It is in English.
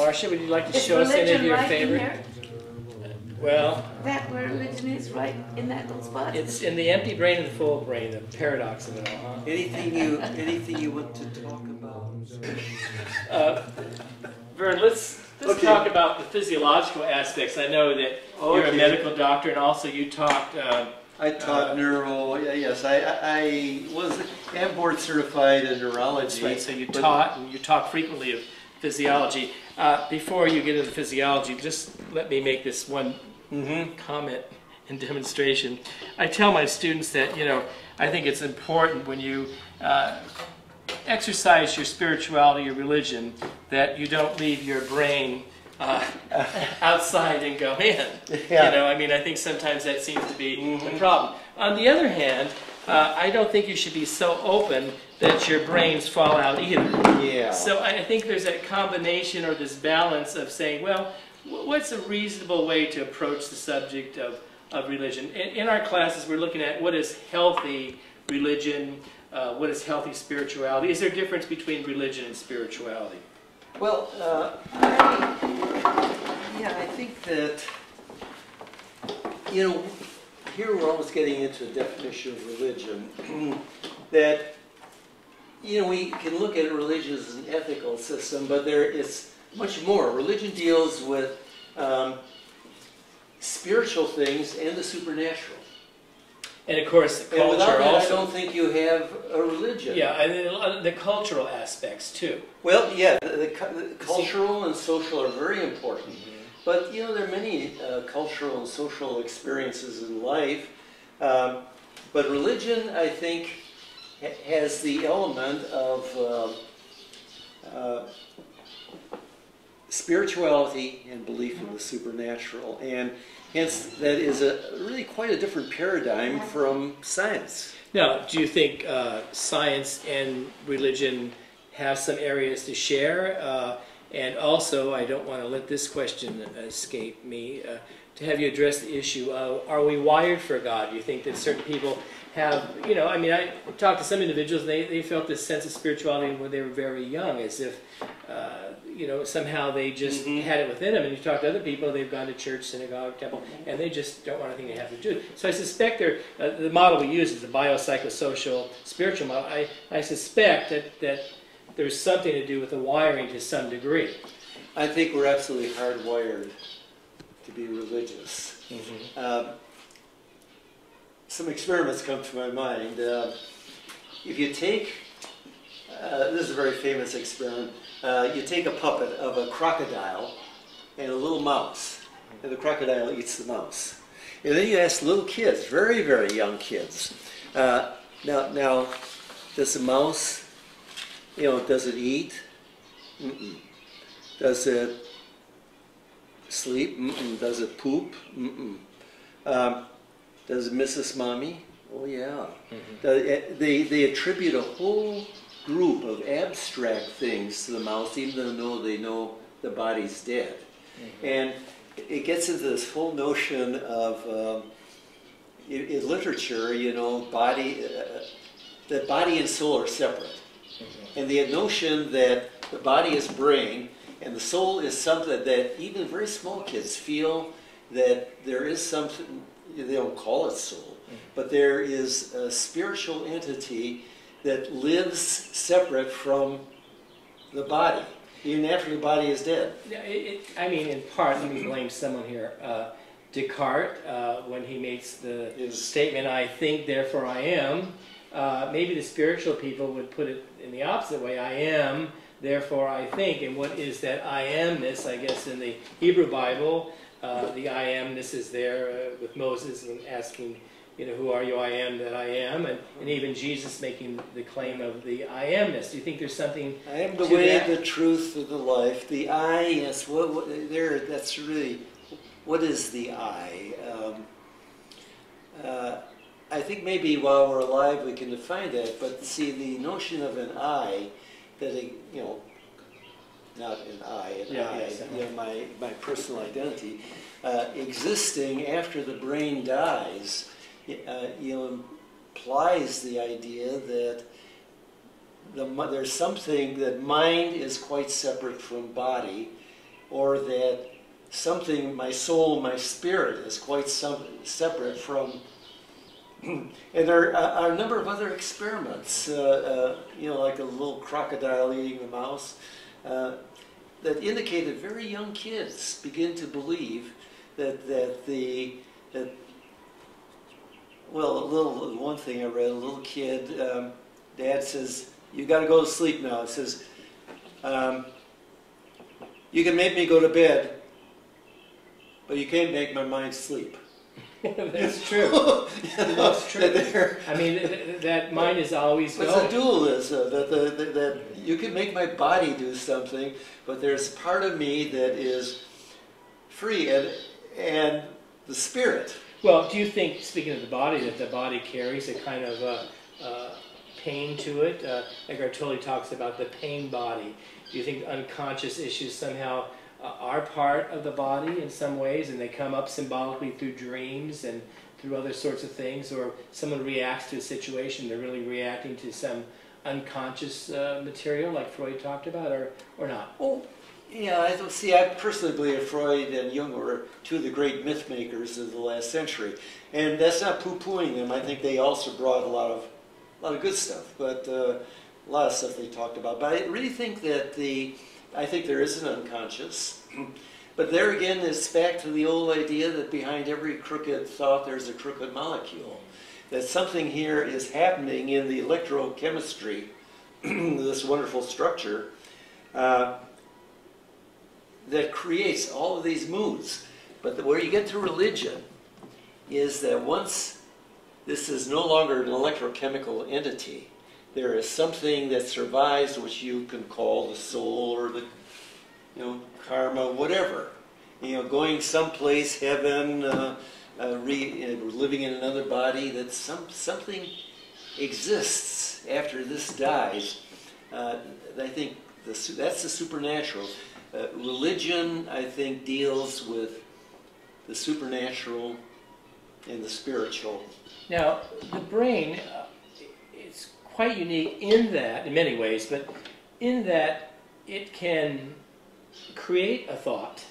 Marcia, would you like to show us any of your favorite? Well, that where religion is, right in that little spot. It's in the empty brain and the full brain, the paradox of it all. Huh? Anything you want to talk about? Vern, let's talk about the physiological aspects. I know that you're a medical doctor, and also you talked. I taught neuro. Yes, I am board certified in neurology. That's right. So you taught, and you talk frequently of physiology. Before you get into physiology, just let me make this one comment and demonstration. I tell my students that, I think it's important when you exercise your spirituality, your religion, that you don't leave your brain outside and go in. Yeah. I think sometimes that seems to be the problem. On the other hand, I don't think you should be so open that your brains fall out either. Yeah. So I think there's that combination or this balance of saying, well, what's a reasonable way to approach the subject of religion? In our classes, we're looking at what is healthy religion, what is healthy spirituality. Is there a difference between religion and spirituality? Well, I think that, here we're almost getting into a definition of religion, that, we can look at religion as an ethical system, but there is much more. Religion deals with spiritual things and the supernatural. And of course, the culture and without that, also. I don't think you have a religion. Yeah, and the cultural aspects too. Well, yeah, the cultural and social are very important. But, there are many cultural and social experiences in life. But religion, I think, has the element of spirituality and belief in the supernatural. And hence, that is really quite a different paradigm from science. Now, do you think science and religion have some areas to share? And also, I don't want to let this question escape me, to have you address the issue of, are we wired for God? Do you think that certain people have, I talked to some individuals, and they felt this sense of spirituality when they were very young, as if, somehow they just had it within them. And you talk to other people, they've gone to church, synagogue, temple, and they just don't want anything to have to do with it. So I suspect the model we use is the biopsychosocial spiritual model. I suspect that there's something to do with the wiring to some degree. I think we're absolutely hardwired to be religious. Some experiments come to my mind. If you take, this is a very famous experiment, you take a puppet of a crocodile and a little mouse, and the crocodile eats the mouse. And then you ask little kids, very, very young kids, now, does the mouse, does it eat? Does it sleep? Does it poop? Does it miss its mommy? Oh yeah. They attribute a whole group of abstract things to the mouse, even though they know the body's dead. And it gets into this whole notion of, in literature, that body and soul are separate. And the notion that the body is brain and the soul is something that even very small kids feel that there is something, they don't call it soul, but there is a spiritual entity that lives separate from the body, even after the body is dead. In part, let me blame someone here. Descartes, when he makes the statement, I think, therefore I am, maybe the spiritual people would put it in the opposite way. I am, therefore I think. And what is that I amness? I guess in the Hebrew Bible, the I amness is there with Moses and asking, who are you? I am that I am. And even Jesus making the claim of the I amness. Do you think there's something I am the way, the truth, the life. The I, yes, that's really, what is the I? I think maybe while we're alive we can define that, but see, the notion of an I, that not an I, my personal identity, existing after the brain dies, implies the idea that there's something, that mind is quite separate from body, or that something, my soul, my spirit, is quite separate from. And there are a number of other experiments, you know, like a little crocodile eating a mouse, that indicate that very young kids begin to believe that well, one thing I read, a little kid, dad says, "You got to go to sleep now." It says, "You can make me go to bed, but you can't make my mind sleep." That's true. That's true. I mean, that mind is always going. It's a dualism, that you can make my body do something, but there's part of me that is free, and the spirit. Well, do you think, speaking of the body, that the body carries a kind of pain to it? Eckhart Tolle talks about the pain body. Do you think unconscious issues somehow are part of the body in some ways, and they come up symbolically through dreams and through other sorts of things, or someone reacts to a situation, they're really reacting to some unconscious material like Freud talked about, or not? Oh, yeah, I personally believe Freud and Jung were two of the great myth makers of the last century, and that's not poo-pooing them. I think they also brought a lot of good stuff, but a lot of stuff they talked about. But I really think that I think there is an unconscious. But there again, it's back to the old idea that behind every crooked thought there's a crooked molecule. That something here is happening in the electrochemistry, this wonderful structure, that creates all of these moods. But where you get to religion is that once this is no longer an electrochemical entity, there is something that survives, which you can call the soul or the, you know, karma, whatever. You know, going someplace, heaven, living in another body. That something exists after this dies. I think that's the supernatural. Religion, I think, deals with the supernatural and the spiritual. Now, the brain. It's quite unique in that, in many ways, but in that it can create a thought